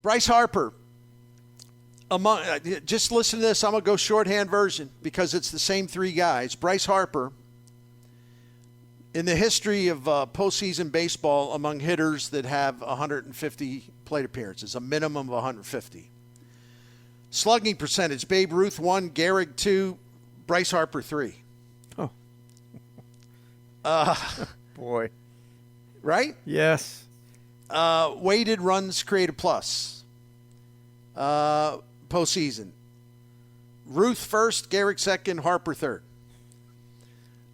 Bryce Harper. Just listen to this. I'm going to go shorthand version because it's the same three guys. Bryce Harper, in the history of postseason baseball, among hitters that have 150 plate appearances, a minimum of 150. Slugging percentage, Babe Ruth 1, Gehrig 2, Bryce Harper 3. Oh. Boy. Right? Yes. Weighted runs created plus. Postseason. Ruth first, Gehrig second, Harper third.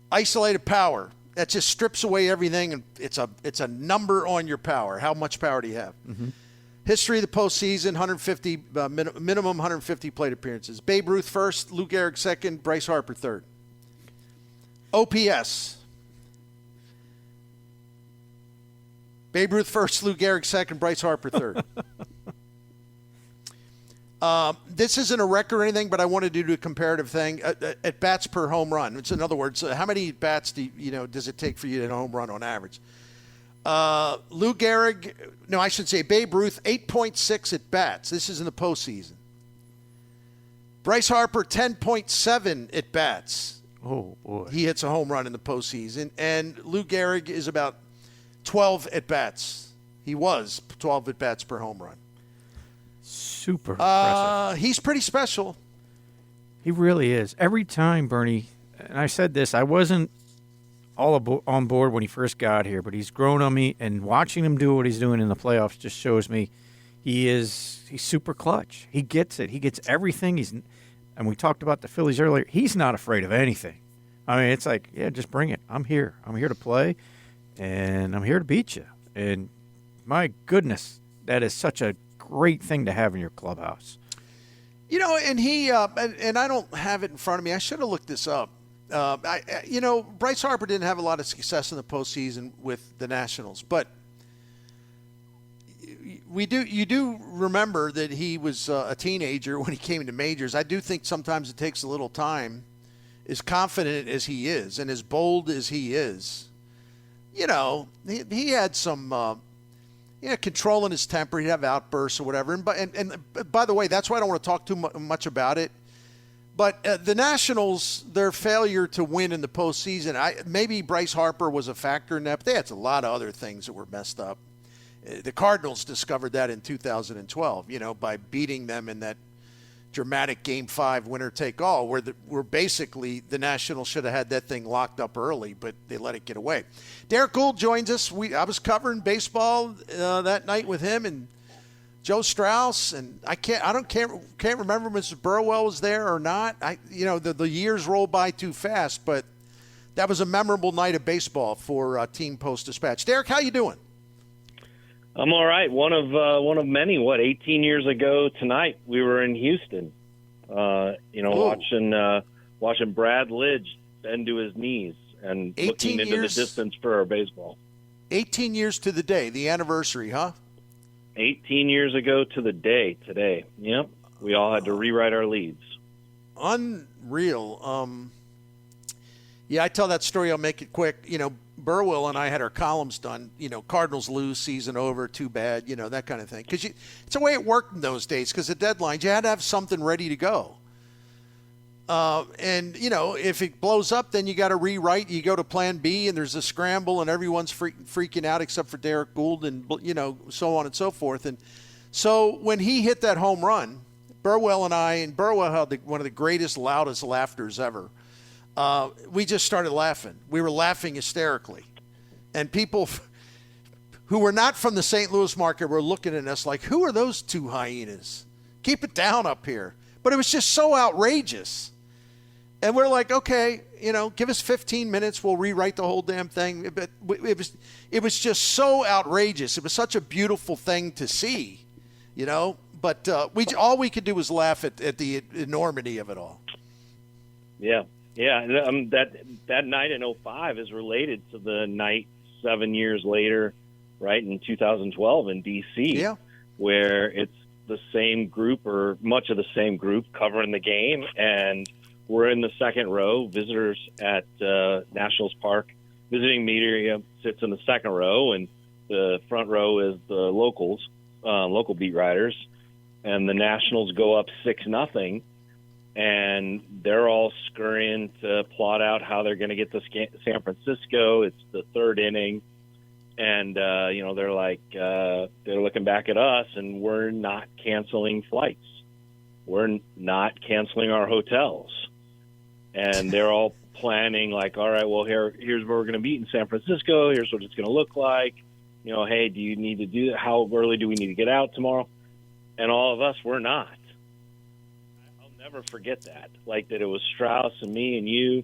Isolated power. That just strips away everything, and it's a number on your power. How much power do you have? Mm-hmm. History of the postseason, 150 minimum 150 plate appearances. Babe Ruth first, Lou Gehrig second, Bryce Harper third. OPS. Babe Ruth first, Lou Gehrig second, Bryce Harper third. This isn't a record or anything, but I wanted to do a comparative thing. At bats per home run. It's in other words, how many bats does it take for you to hit a home run on average? Lou Gehrig, no, I should say Babe Ruth, 8.6 at bats. This is in the postseason. Bryce Harper, 10.7 at bats. Oh, boy. He hits a home run in the postseason. And Lou Gehrig is about 12 at bats. He was 12 at bats per home run. Super impressive. He's pretty special. He really is. Every time, Bernie, and I said this, I wasn't all on board when he first got here, but he's grown on me, and watching him do what he's doing in the playoffs just shows me he's super clutch. He gets it. He gets everything. And we talked about the Phillies earlier. He's not afraid of anything. I mean, it's like, yeah, just bring it. I'm here. I'm here to play, and I'm here to beat you. And my goodness, that is such a great thing to have in your clubhouse. And he and I don't have it in front of me. I should have looked this up. Bryce Harper didn't have a lot of success in the postseason with the Nationals, but you do remember that he was a teenager when he came into majors. I do think sometimes it takes a little time. As confident as he is and as bold as he is, he had some. Controlling his temper, he'd have outbursts or whatever. And by the way, that's why I don't want to talk too much about it. But the Nationals, their failure to win in the postseason, maybe Bryce Harper was a factor in that, but they had a lot of other things that were messed up. The Cardinals discovered that in 2012, by beating them in that dramatic Game 5 winner-take-all, where basically the Nationals should have had that thing locked up early, but they let it get away. Derrick Goold joins us. I was covering baseball that night with him and Joe Strauss, and I can't remember if Mr. Burwell was there or not. The years roll by too fast, but that was a memorable night of baseball for Team Post-Dispatch. Derrick, how you doing? I'm all right. One of many. 18 years ago tonight, we were in Houston. Watching Brad Lidge bend to his knees and looking into the distance for our baseball. 18 years to the day, the anniversary, huh? 18 years ago to the day today. Yep. We all had to rewrite our leads. Unreal. I tell that story. I'll make it quick. Burwell and I had our columns done, Cardinals lose, season over, too bad, that kind of thing. Because it's the way it worked in those days, because the deadlines, you had to have something ready to go. If it blows up, then you got to rewrite. You go to plan B, and there's a scramble, and everyone's freaking out except for Derrick Goold and, so on and so forth. And so when he hit that home run, Burwell had one of the greatest, loudest laughters ever. We just started laughing. We were laughing hysterically. And people who were not from the St. Louis market were looking at us like, who are those two hyenas? Keep it down up here. But it was just so outrageous. And we're like, okay, give us 15 minutes. We'll rewrite the whole damn thing. But it was just so outrageous. It was such a beautiful thing to see, But all we could do was laugh at the enormity of it all. Yeah. Yeah, that night in 2005 is related to the night 7 years later, right, in 2012 in D.C., where it's the same group or much of the same group covering the game, and we're in the second row, visitors at Nationals Park. Visiting media sits in the second row, and the front row is the locals local beat writers, and the Nationals go up 6-0, and they're all scurrying to plot out how they're going to get to San Francisco. It's the third inning, and they're like they're looking back at us, and we're not canceling flights. We're not canceling our hotels, and they're all planning like, all right, well, here's where we're going to meet in San Francisco. Here's what it's going to look like. Hey, do you need to do that? How early do we need to get out tomorrow? And all of us, we're not. I'll never forget that. Like that it was Strauss and me and you,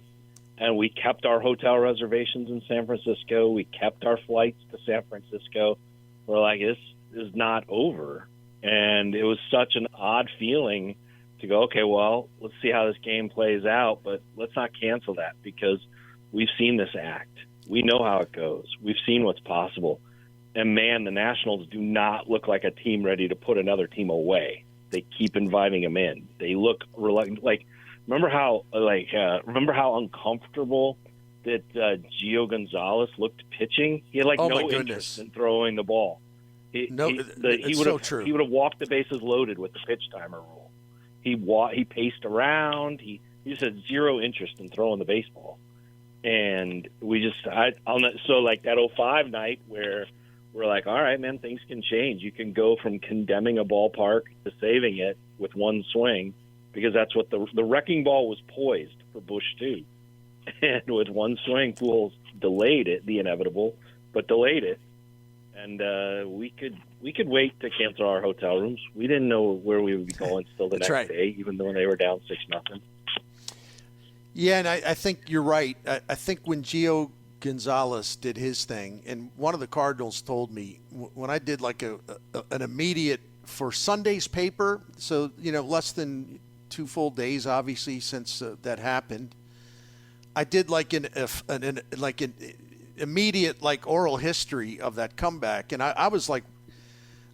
and we kept our hotel reservations in San Francisco. We kept our flights to San Francisco. We're like, this is not over. And it was such an odd feeling to go, okay, well, let's see how this game plays out, but let's not cancel that because we've seen this act. We know how it goes. We've seen what's possible. And, man, the Nationals do not look like a team ready to put another team away. They keep inviting them in. They look reluctant. Like, remember how uncomfortable that Gio Gonzalez looked pitching? He had, no interest in throwing the ball. He would have walked the bases loaded with the pitch timer rule. He paced around. He just had zero interest in throwing the baseball. And that 05 night where we're like, all right, man, things can change. You can go from condemning a ballpark to saving it with one swing because that's what the wrecking ball was poised for Bush too. And with one swing, Pujols delayed it, the inevitable, but delayed it. And we could wait to cancel our hotel rooms. We didn't know where we would be going still the next day, even though they were down 6-0. Yeah, and I think you're right. I think when Gio Gonzalez did his thing, and one of the Cardinals told me when I did like an immediate for Sunday's paper, so less than 2 full days, obviously, since that happened. I did like an immediate oral history of that comeback, and I was like,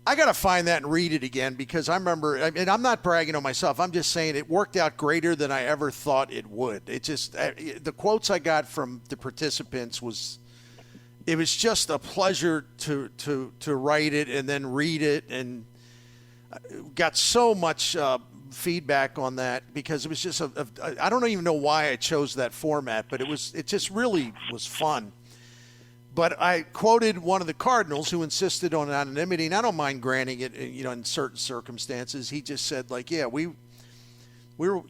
I got to find that and read it again because I remember, and I'm not bragging on myself, I'm just saying it worked out greater than I ever thought it would. It just, the quotes I got from the participants was just a pleasure to write it and then read it, and got so much feedback on that because it was just I don't even know why I chose that format, but it just really was fun. But I quoted one of the Cardinals who insisted on anonymity, and I don't mind granting it, in certain circumstances. He just said, we were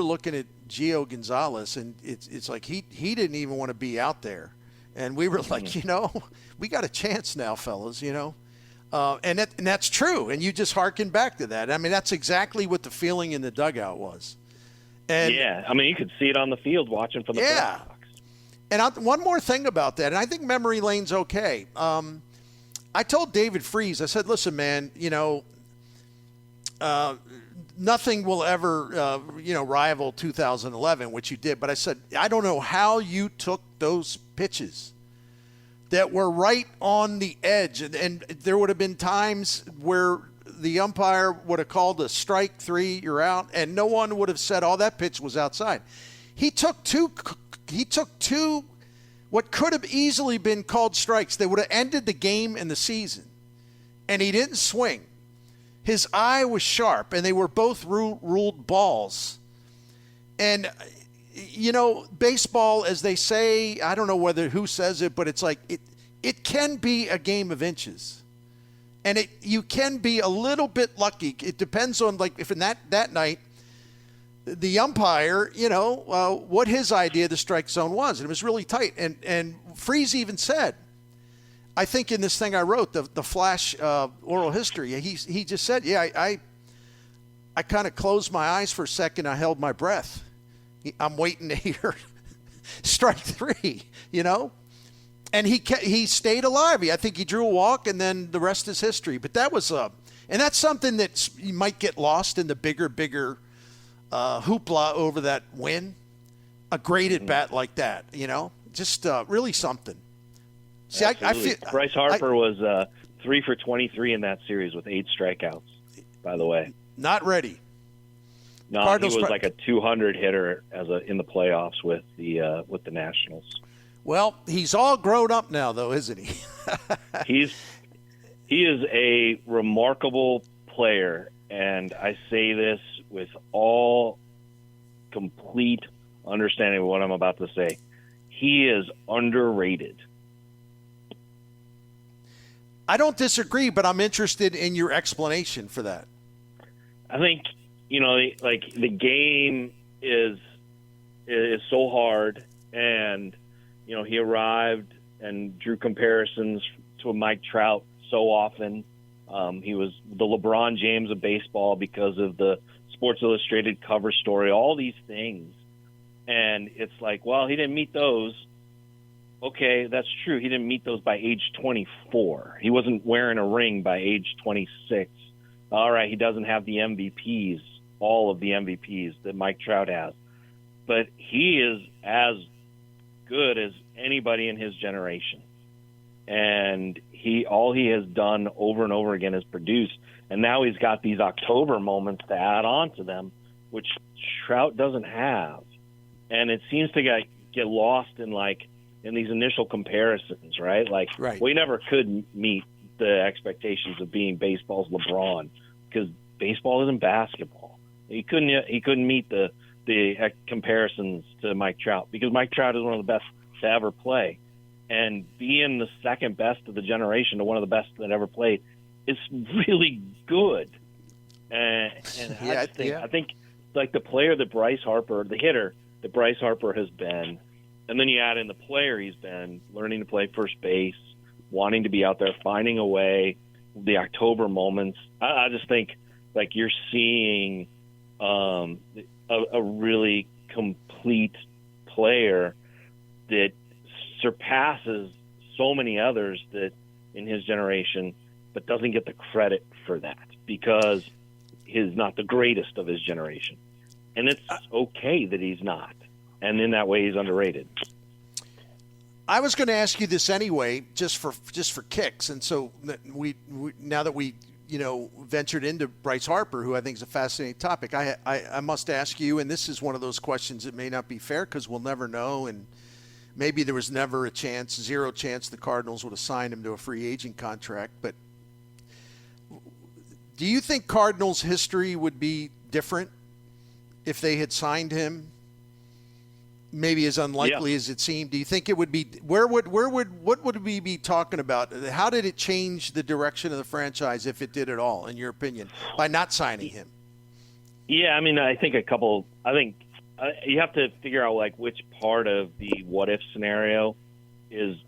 looking at Gio Gonzalez, and it's like he didn't even want to be out there, and we were like, we got a chance now, fellas, and that's true, and you just hearken back to that. I mean, that's exactly what the feeling in the dugout was. And yeah, I mean, you could see it on the field watching from the press box. And one more thing about that, and I think memory lane's okay. I told David Freese, I said, listen, man, nothing will ever, rival 2011, which you did. But I said, I don't know how you took those pitches that were right on the edge. And there would have been times where the umpire would have called a strike 3, you're out, and no one would have said, oh, that pitch was outside. He took two what could have easily been called strikes. They would have ended the game and the season. And he didn't swing. His eye was sharp, and they were both ruled balls. And, baseball, as they say, I don't know who says it, but it's like it can be a game of inches. And you can be a little bit lucky. It depends on, if in that night, the umpire, what his idea of the strike zone was. And it was really tight. And Freese even said, I think in this thing I wrote, the flash oral history, he just said, I kind of closed my eyes for a second. I held my breath. I'm waiting to hear strike 3, And he stayed alive. I think he drew a walk, and then the rest is history. But that was and that's something that you might get lost in the bigger hoopla over that win. A great at bat like that, just really something. See, I feel Bryce Harper was 3 for 23 in that series with 8 strikeouts. By the way, not ready. No, Cardinals he was like a 200 hitter in the playoffs with the Nationals. Well, he's all grown up now, though, isn't he? He is a remarkable player, and I say this with all complete understanding of what I'm about to say. He is underrated. I don't disagree, but I'm interested in your explanation for that. I think, like the game is so hard, and he arrived and drew comparisons to a Mike Trout so often. He was the LeBron James of baseball because of the Sports Illustrated cover story, all these things. And it's like, well, he didn't meet those. Okay, that's true. He didn't meet those by age 24. He wasn't wearing a ring by age 26. All right, he doesn't have the MVPs, all of the MVPs that Mike Trout has. But he is as good as anybody in his generation. And all he has done over and over again is produce. And now he's got these October moments to add on to them, which Trout doesn't have. And it seems to get lost in these initial comparisons, right? Right. We never could meet the expectations of being baseball's LeBron because baseball isn't basketball. He couldn't meet the comparisons to Mike Trout because Mike Trout is one of the best to ever play. And being the second best of the generation to one of the best that ever played is really good. And I think like the player that Bryce Harper, the hitter that Bryce Harper has been, and then you add in the player he's been, learning to play first base, wanting to be out there, finding a way, the October moments. I just think you're seeing a really complete player that surpasses so many others that in his generation, but doesn't get the credit for that because he's not the greatest of his generation. And it's okay that he's not. And in that way, he's underrated. I was going to ask you this anyway, just for kicks. And so we now that we ventured into Bryce Harper, who I think is a fascinating topic, I must ask you, and this is one of those questions that may not be fair because we'll never know, and maybe there was never zero chance the Cardinals would have signed him to a free agent contract. But do you think Cardinals history would be different if they had signed him? Maybe as unlikely as it seemed. Do you think it would be? What would we be talking about? How did it change the direction of the franchise, if it did at all, in your opinion, by not signing him? Yeah, I mean, I think you have to figure out which part of the what if scenario is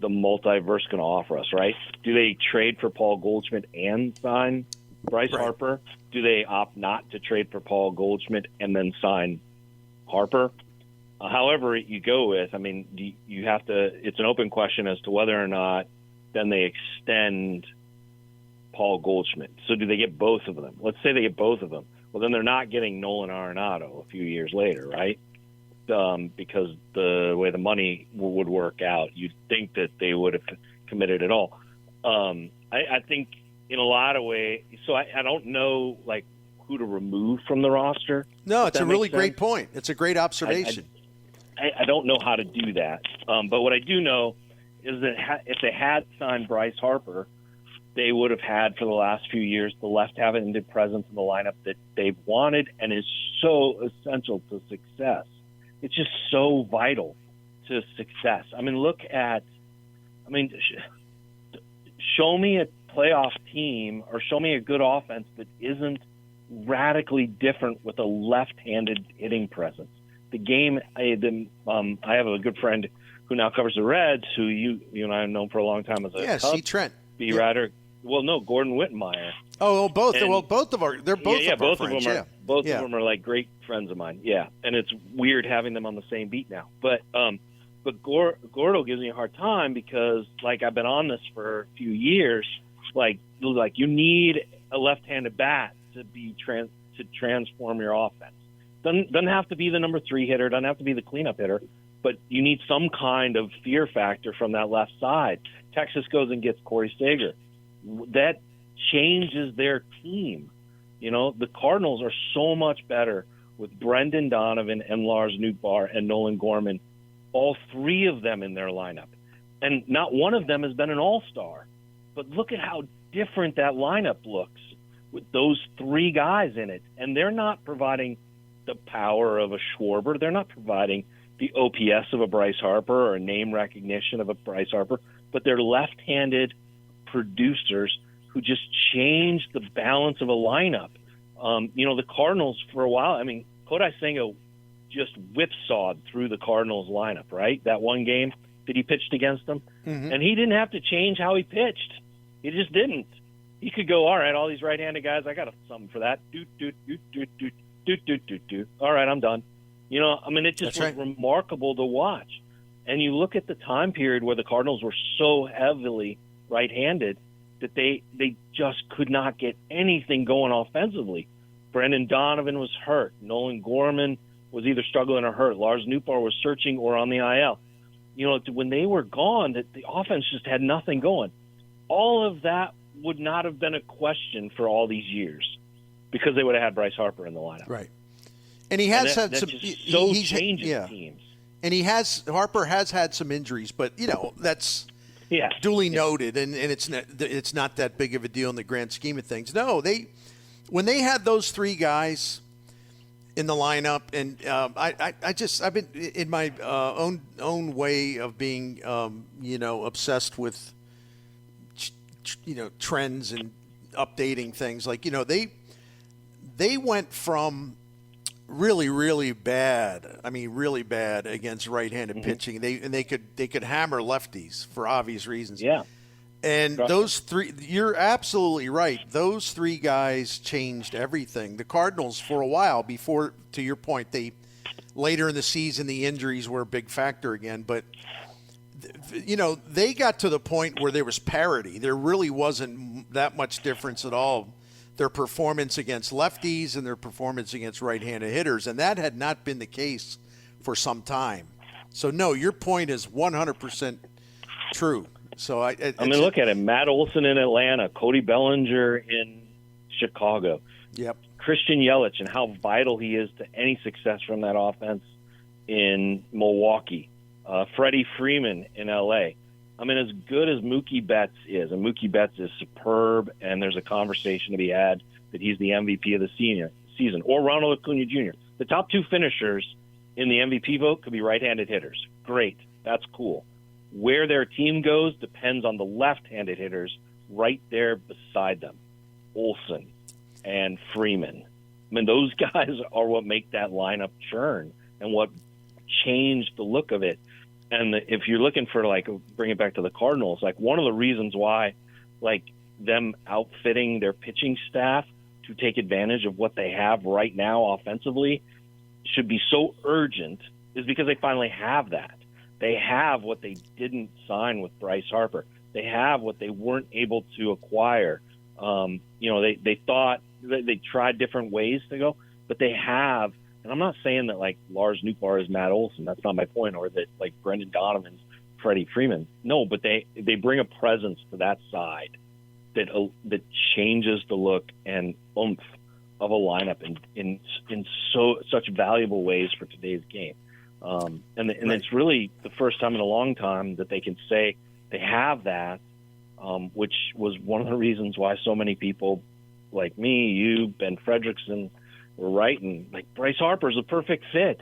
the multiverse going to offer us, right? Do they trade for Paul Goldschmidt and sign Bryce Harper? Do they opt not to trade for Paul Goldschmidt and then sign Harper? However you go with, I mean, you have to. It's an open question as to whether or not then they extend Paul Goldschmidt. So do they get both of them? Let's say they get both of them. Well, then they're not getting Nolan Arenado a few years later, right? Because the way the money would work out, you'd think that they would have committed it all. I think in a lot of ways. So I don't know who to remove from the roster. No, it's a really great point. It's a great observation. I don't know how to do that. But what I do know is that if they had signed Bryce Harper, they would have had for the last few years the left-handed presence in the lineup that they've wanted and is so essential to success. It's just so vital to success. I mean, show me a playoff team or show me a good offense that isn't radically different with a left-handed hitting presence. The game, I have a good friend who now covers the Reds, who you and I have known for a long time as a C. Trent B. Ryder. Well, no, Gordon Whitmire. Oh, both. And, both of our. They're both. Yeah, of both our friends. of them are. Both of them are great friends of mine. Yeah, and it's weird having them on the same beat now. But Gordo gives me a hard time because I've been on this for a few years. You need a left-handed bat to transform your offense. Doesn't have to be the number 3 hitter. Doesn't have to be the cleanup hitter. But you need some kind of fear factor from that left side. Texas goes and gets Corey Seager. That changes their team. The Cardinals are so much better with Brendan Donovan and Lars Nootbaar and Nolan Gorman, all 3 of them in their lineup. And not one of them has been an all-star. But look at how different that lineup looks with those three guys in it. And they're not providing the power of a Schwarber. They're not providing the OPS of a Bryce Harper or a name recognition of a Bryce Harper, but they're left-handed producers who just change the balance of a lineup. The Cardinals for a while, I mean, Kodai Senga just whipsawed through the Cardinals lineup, right? That one game that he pitched against them. Mm-hmm. And he didn't have to change how he pitched. He just didn't. He could go, all right, all these right-handed guys, I got something for that. All right, I'm done. It just was remarkable to watch. And you look at the time period where the Cardinals were so heavily right-handed that they just could not get anything going offensively. Brendan Donovan was hurt. Nolan Gorman was either struggling or hurt. Lars Nootbaar was searching or on the IL. When they were gone, the offense just had nothing going. All of that would not have been a question for all these years because they would have had Bryce Harper in the lineup. Right. And he has had some. He's changing teams. And Harper has had some injuries, but that's duly noted, and it's not that big of a deal in the grand scheme of things. No, when they had those three guys in the lineup, and I've been in my own way of being obsessed with trends and updating things. Like they went from really, really bad. I mean, really bad against right-handed pitching. They could hammer lefties for obvious reasons. Yeah. And those three, you're absolutely right. Those three guys changed everything. The Cardinals, for a while before, to your point, later in the season, the injuries were a big factor again. But, they got to the point where there was parity. There really wasn't that much difference at all. Their performance against lefties and their performance against right-handed hitters. And that had not been the case for some time. So, no, your point is 100% true. So look at it. Matt Olson in Atlanta, Cody Bellinger in Chicago. Yep. Christian Yelich and how vital he is to any success from that offense in Milwaukee. Freddie Freeman in L.A. I mean, as good as Mookie Betts is, and Mookie Betts is superb, and there's a conversation to be had that he's the MVP of the season, or Ronald Acuna Jr. The top two finishers in the MVP vote could be right-handed hitters. Great. That's cool. Where their team goes depends on the left-handed hitters right there beside them, Olson and Freeman. I mean, those guys are what make that lineup churn and what changed the look of it. And if you're looking for, bring it back to the Cardinals, one of the reasons why, them outfitting their pitching staff to take advantage of what they have right now offensively should be so urgent is because they finally have that. They have what they didn't sign with Bryce Harper. They have what they weren't able to acquire. They thought they tried different ways to go, but they have. And I'm not saying that Lars Nootbaar is Matt Olson. That's not my point. Or that Brendan Donovan's Freddie Freeman. No, but they bring a presence to that side that changes the look and oomph of a lineup in such valuable ways for today's game. And it's really the first time in a long time that they can say they have that, which was one of the reasons why so many people like me, you, Ben Fredrickson, were writing, Bryce Harper's a perfect fit.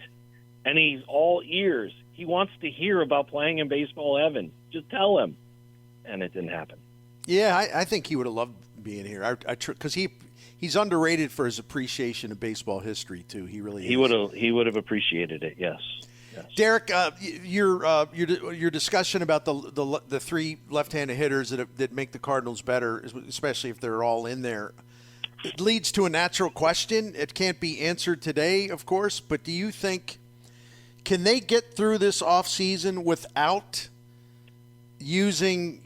And he's all ears. He wants to hear about playing in baseball heaven. Just tell him. And it didn't happen. Yeah, I think he would have loved being here. Because he's underrated for his appreciation of baseball history, too. He really is. He would have appreciated it, yes. Derrick, your discussion about the three left-handed hitters that make the Cardinals better, especially if they're all in there, it leads to a natural question. It can't be answered today, of course, but do you think can they get through this offseason without using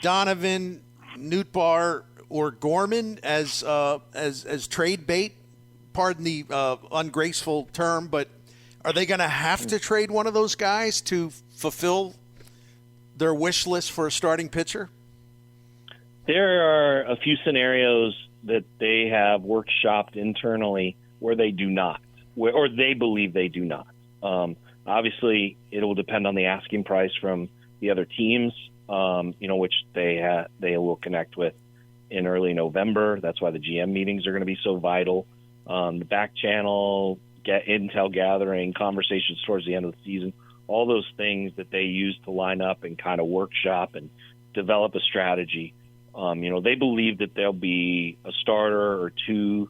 Donovan, Nootbaar, or Gorman as trade bait? Pardon the ungraceful term, but are they going to have to trade one of those guys to fulfill their wish list for a starting pitcher? There are a few scenarios that they have workshopped internally where they do not, or they believe they do not. Obviously, it will depend on the asking price from the other teams. which they will connect with in early November. That's why the GM meetings are going to be so vital. The back channel, get intel gathering, conversations towards the end of the season, all those things that they use to line up and kind of workshop and develop a strategy. They believe that there'll be a starter or two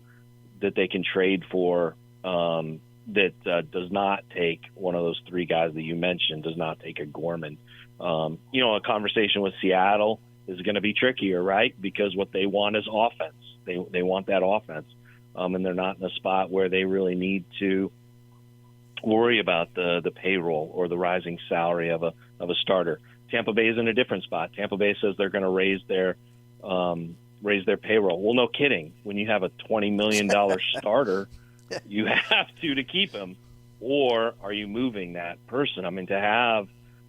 that they can trade for that does not take one of those three guys that you mentioned, does not take a Gorman. A conversation with Seattle is going to be trickier, right? Because what they want is offense. They want that offense. And they're not in a spot where they really need to worry about the payroll or the rising salary of a starter. Tampa Bay is in a different spot. Tampa Bay says they're going to raise their payroll. Well, no kidding. When you have a $20 million starter, you have to keep him. Or are you moving that person? I mean, to have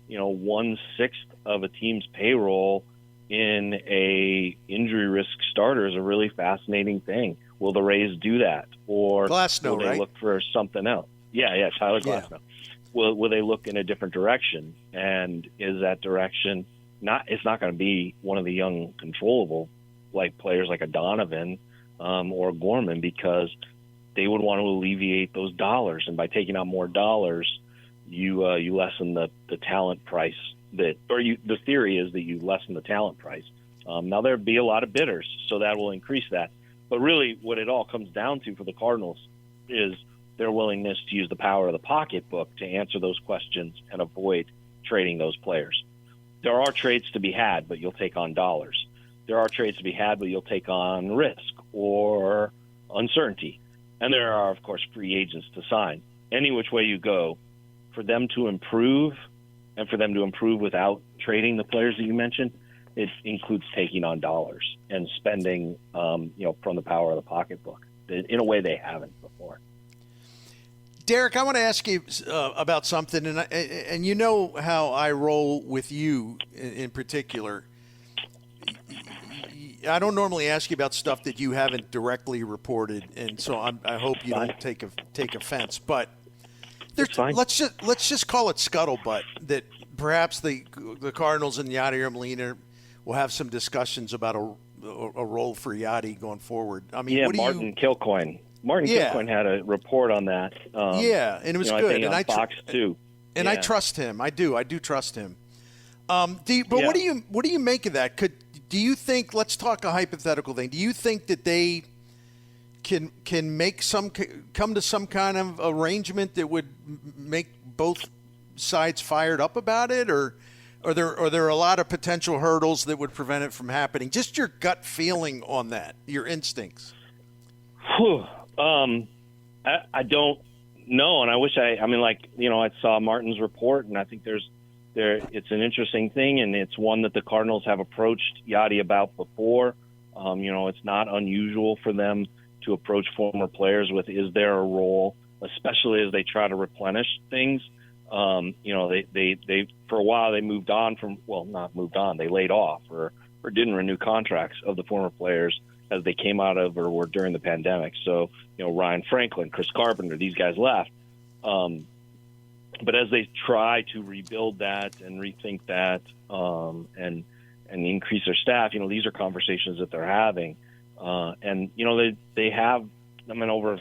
1/6 of a team's payroll in a injury risk starter is a really fascinating thing. Will the Rays do that, or Glasnow, will they right? look for something else? Yeah, Tyler Glasnow. Yeah. Will they look in a different direction? And is that direction it's not going to be one of the young controllable like players like a Donovan or Gorman, because they would want to alleviate those dollars, and by taking out more dollars, you lessen the talent price the theory is that you lessen the talent price. Now there'd be a lot of bidders, so that will increase that. But really what it all comes down to for the Cardinals is their willingness to use the power of the pocketbook to answer those questions and avoid trading those players. There are trades to be had, but you'll take on dollars. There are trades to be had, but you'll take on risk or uncertainty. And there are, of course, free agents to sign. Any which way you go, for them to improve, and for them to improve without trading the players that you mentioned, it includes taking on dollars and spending, from the power of the pocketbook in a way they haven't before. Derrick, I want to ask you about something, and you know how I roll with you in particular. I don't normally ask you about stuff that you haven't directly reported, and so I hope you don't take offense. But let's just call it scuttlebutt that perhaps the Cardinals and Yadier Molina will have some discussions about a role for Yadi going forward. I mean, Martin Kilcoyne. Kilcoyne had a report on that. And it was good. And Fox too. And I trust him. I do trust him. What do you make of that? Do you think? Let's talk a hypothetical thing. Do you think that they can come to some kind of arrangement that would make both sides fired up about it, or are there a lot of potential hurdles that would prevent it from happening? Just your gut feeling on that, your instincts. I don't know, and I wish I saw Martin's report, and I think it's an interesting thing, and it's one that the Cardinals have approached Yadi about before. It's not unusual for them to approach former players with, is there a role, especially as they try to replenish things. They for a while they moved on from, not moved on, they laid off or didn't renew contracts of the former players as they came out of or were during the pandemic. So, Ryan Franklin, Chris Carpenter, these guys left. But as they try to rebuild that and rethink that and increase their staff, these are conversations that they're having. They have, over a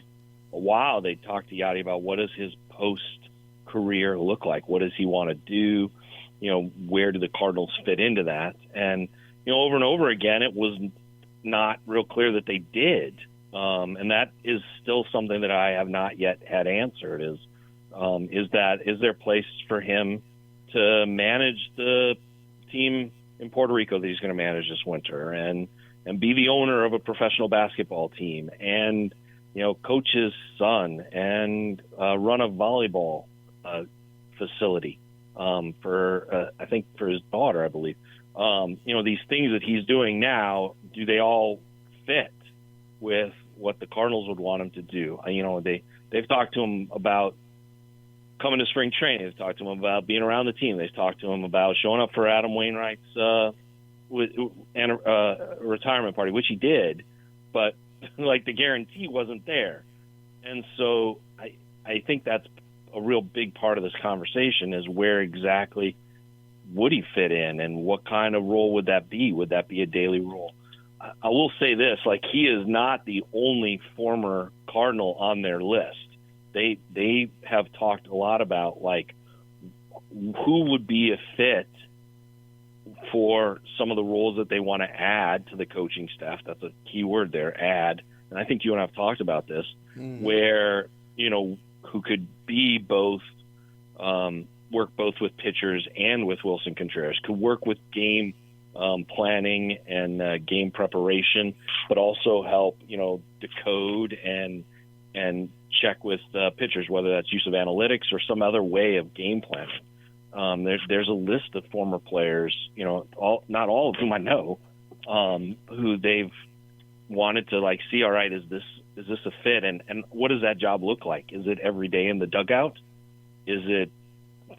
while, they talked to Yadi about what does his post-career look like? What does he want to do? Where do the Cardinals fit into that? And, over and over again, it was not real clear that they did. And that is still something that I have not yet had answered is there a place for him to manage the team in Puerto Rico that he's going to manage this winter and be the owner of a professional basketball team and, coach his son and run a volleyball facility for his daughter, I believe. These things that he's doing now, do they all fit with what the Cardinals would want him to do? They've talked to him about coming to spring training. They've talked to him about being around the team. They've talked to him about showing up for Adam Wainwright's retirement party, which he did, but the guarantee wasn't there. And so I think that's a real big part of this conversation is where exactly would he fit in, and what kind of role would that be? Would that be a daily role? I will say this, like, he is not the only former Cardinal on their list. They have talked a lot about, like, who would be a fit for some of the roles that they want to add to the coaching staff. That's a key word there, add. And I think you and I have talked about this, where, who could be both, work both with pitchers and with Wilson Contreras, could work with game planning and game preparation, but also help, decode and check with pitchers, whether that's use of analytics or some other way of game planning. There's a list of former players, not all of whom I know, who they've wanted to, like, see, all right, is this a fit? And what does that job look like? Is it every day in the dugout? Is it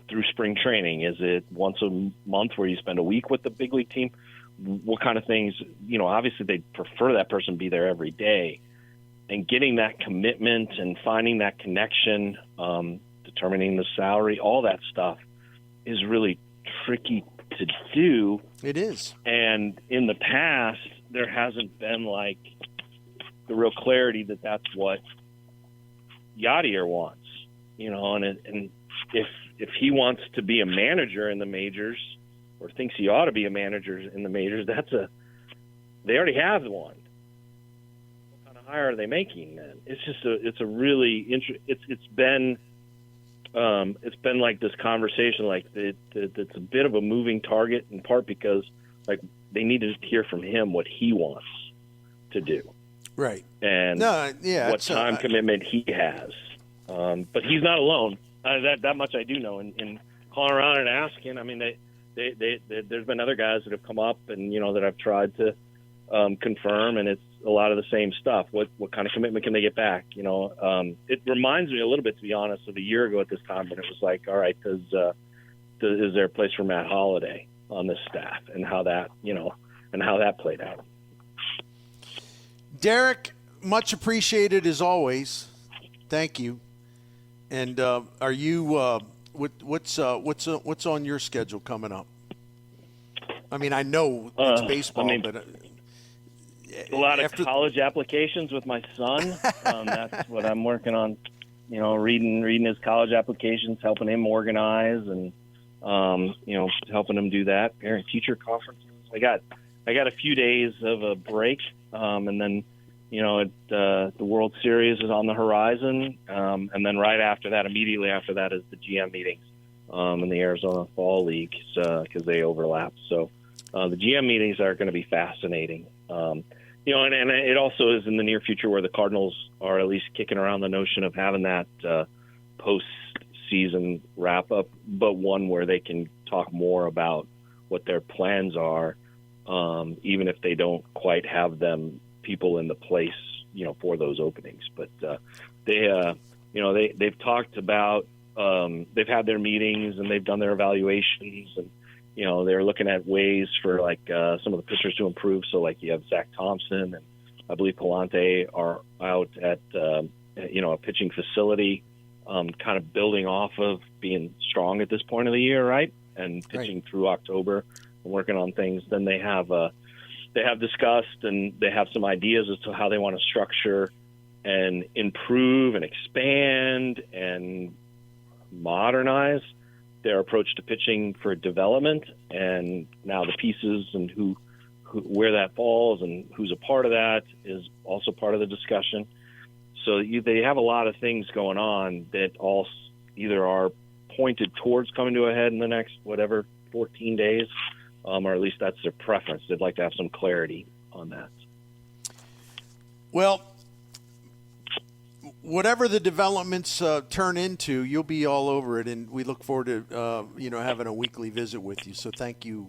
through spring training? Is it once a month where you spend a week with the big league team? What kind of things, obviously they prefer that person be there every day, and getting that commitment and finding that connection, determining the salary, all that stuff is really tricky to do. It is. And in the past, there hasn't been, like, the real clarity that that's what Yadier wants, and if he wants to be a manager in the majors, or thinks he ought to be a manager in the majors, they already have one. What kind of hire are they making then? It's just it's a really it's been like this conversation, like it's a bit of a moving target, in part because, like, they need to hear from him what he wants to do. Right. And what time commitment he has. But he's not alone. That much I do know. And calling around and asking, I mean, there's been other guys that have come up and, that I've tried to confirm, and it's a lot of the same stuff. What kind of commitment can they get back? It reminds me a little bit, to be honest, of a year ago at this time, when it was like, all right, is there a place for Matt Holliday on this staff, and how that, and how that played out. Derrick, much appreciated as always. Thank you. And are you what's on your schedule coming up? I mean, I know it's baseball, but a lot of college applications with my son. That's what I'm working on. Reading his college applications, helping him organize, and helping him do that. Parent teacher conferences. I got a few days of a break, and then the World Series is on the horizon, and then immediately after that is the GM meetings in the Arizona Fall League, because they overlap. So the GM meetings are going to be fascinating. And it also is in the near future where the Cardinals are at least kicking around the notion of having that postseason wrap up, but one where they can talk more about what their plans are, even if they don't quite have people in the place, for those openings. But they've talked about, they've had their meetings and they've done their evaluations, and they're looking at ways for, like, some of the pitchers to improve. So, like, you have Zach Thompson and I believe Palante are out at a pitching facility, kind of building off of being strong at this point of the year, right? And pitching through October and working on things. Then they have discussed, and they have some ideas as to how they want to structure and improve and expand and modernize their approach to pitching for development. And now the pieces and who where that falls and who's a part of that is also part of the discussion. So they have a lot of things going on that all either are pointed towards coming to a head in the next 14 days, or at least that's their preference. They'd like to have some clarity on that. Well, whatever the developments turn into, you'll be all over it, and we look forward to having a weekly visit with you. So thank you,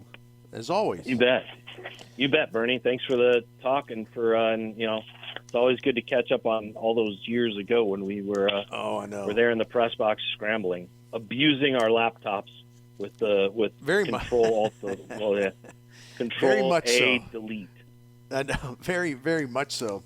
as always. You bet, Bernie. Thanks for the talk, and for it's always good to catch up on all those years ago when we were we're there in the press box scrambling, abusing our laptops with very Control Alt Control very much A so. Delete. I know, very, very much so.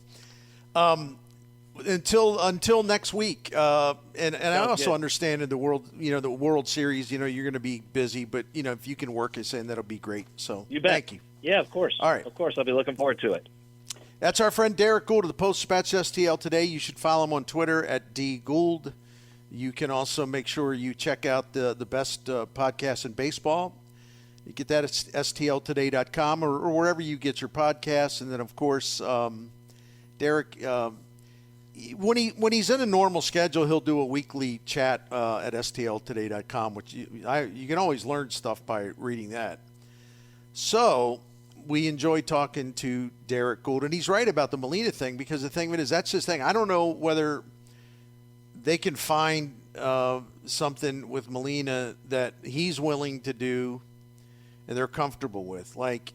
until next week. And I also good. understand in the World Series, you're going to be busy, but if you can work us in, that'll be great. So You bet. thank you. Yeah, of course. All right. Of course, I'll be looking forward to it. That's our friend Derrick Goold of the Post-Dispatch STL today. You should follow him on Twitter at @dgould. You can also make sure you check out the best podcast in baseball. You get that at stltoday.com or wherever you get your podcasts. And then, of course, Derrick, when he's in a normal schedule, he'll do a weekly chat at stltoday.com, which you can always learn stuff by reading that. So we enjoy talking to Derrick Goold, and he's right about the Molina thing, because the thing of it is, that's his thing. I don't know whether they can find something with Molina that he's willing to do and they're comfortable with. Like,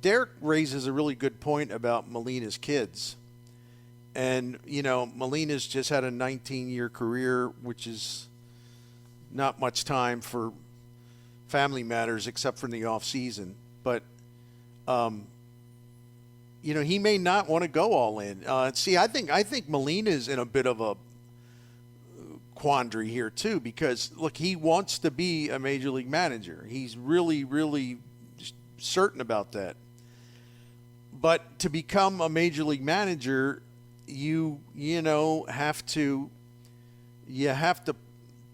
Derrick raises a really good point about Molina's kids. And, Molina's just had a 19-year career, which is not much time for family matters except for in the off season. But, he may not want to go all in. I think Molina's in a bit of a quandary here too, because look, he wants to be a major league manager. He's really, really certain about that. But to become a major league manager, you have to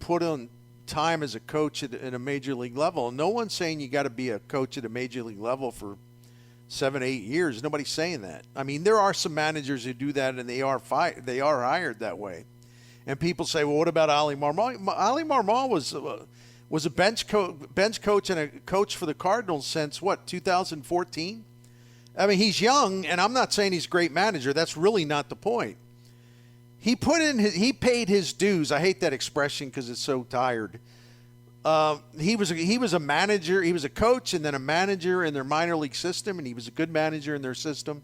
put on time as a coach at a major league level. No one's saying you got to be a coach at a major league level for 7-8 years. Nobody's saying that. I mean, there are some managers who do that, and they are hired that way. And people say, well, what about Ali Marmol? Ali Marmol was a bench coach and a coach for the Cardinals since 2014. I mean, he's young, and I'm not saying he's a great manager. That's really not the point. He paid his dues. I hate that expression because it's so tired. He was a manager. He was a coach and then a manager in their minor league system, and he was a good manager in their system.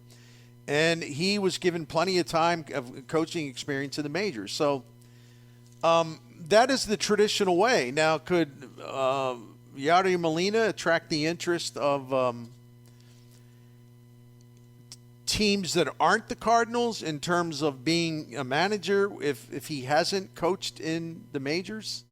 And he was given plenty of time of coaching experience in the majors. So that is the traditional way. Now, could Yadier Molina attract the interest of teams that aren't the Cardinals in terms of being a manager if he hasn't coached in the majors?